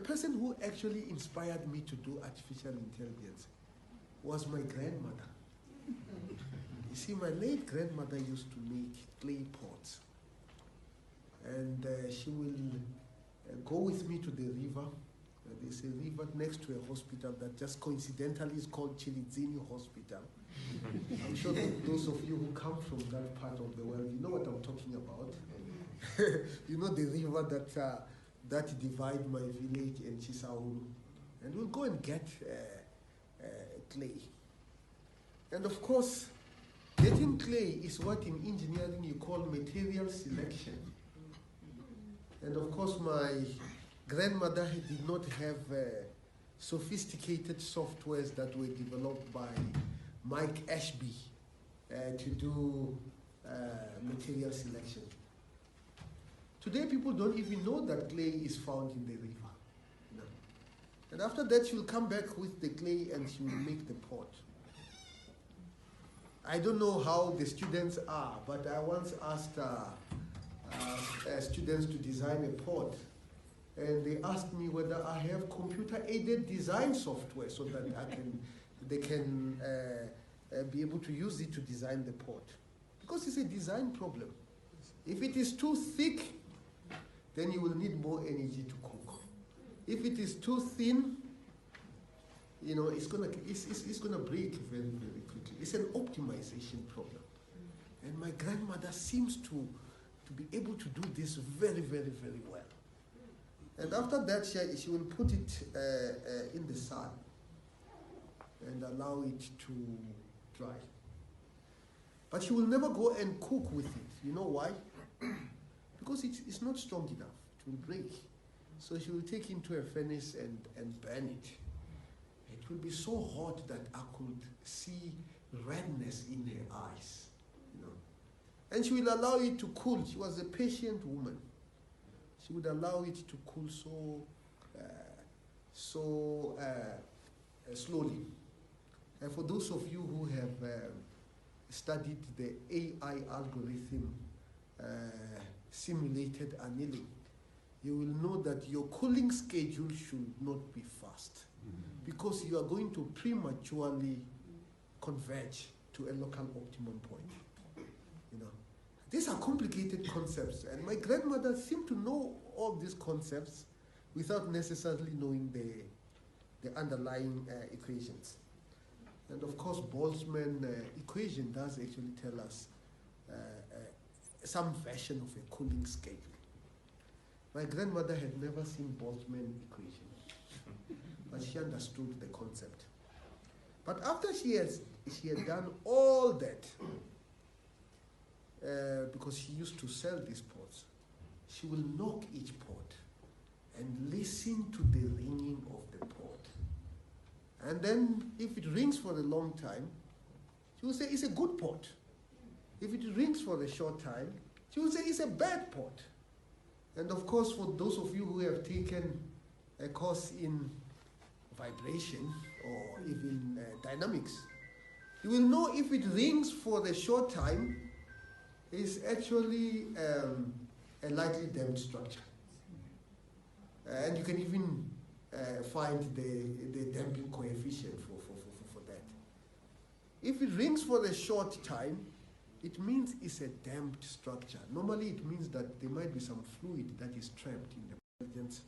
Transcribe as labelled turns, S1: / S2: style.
S1: person who actually inspired me to do artificial intelligence was my grandmother. You see, my late grandmother used to make clay pots. And she will go with me to the river. There's a river next to a hospital that just coincidentally is called Tshilidzi Hospital. I'm sure that those of you who come from that part of the world, you know what I'm talking about. You know the river that divide my village and Chisaulu. And we'll go and get clay. And of course, getting clay is what in engineering you call material selection. And of course, my grandmother did not have sophisticated softwares that were developed by Mike Ashby to do material selection. Today, people don't even know that clay is found in the river. No. And after that, she will come back with the clay and she will make the pot. I don't know how the students are, but I once asked students to design a pot, and they asked me whether I have computer-aided design software so that they can be able to use it to design the pot. Because it's a design problem. If it is too thick, then you will need more energy to cook. If it is too thin, you know, it's gonna break very, very quickly. It's an optimization problem. And my grandmother seems to be able to do this very, very, very well. And after that, she will put it in the sun and allow it to dry. But she will never go and cook with it. You know why? Because it's not strong enough. It will break. So she will take it into a furnace and burn it. It will be so hot that I could see redness in her eyes. You know. And she will allow it to cool. She was a patient woman. She would allow it to cool slowly. And for those of you who have studied the AI algorithm simulated annealing, you will know that your cooling schedule should not be fast because you are going to prematurely converge to a local optimum point. You know, these are complicated concepts, and my grandmother seemed to know all these concepts without necessarily knowing the underlying equations. And of course, Boltzmann equation does actually tell us some version of a cooling schedule. My grandmother had never seen Boltzmann equation, but she understood the concept. But after she had done all that, because she used to sell these pots, she will knock each pot and listen to the ringing of the pot. And then if it rings for a long time, she will say it's a good pot. If it rings for a short time, she will say it's a bad pot. And of course, for those of you who have taken a course in vibration or even dynamics, you will know if it rings for a short time, it's actually a lightly damped structure. And you can even find the damping coefficient for that. If it rings for a short time, it means it's a damped structure. Normally it means that there might be some fluid that is trapped in the intelligence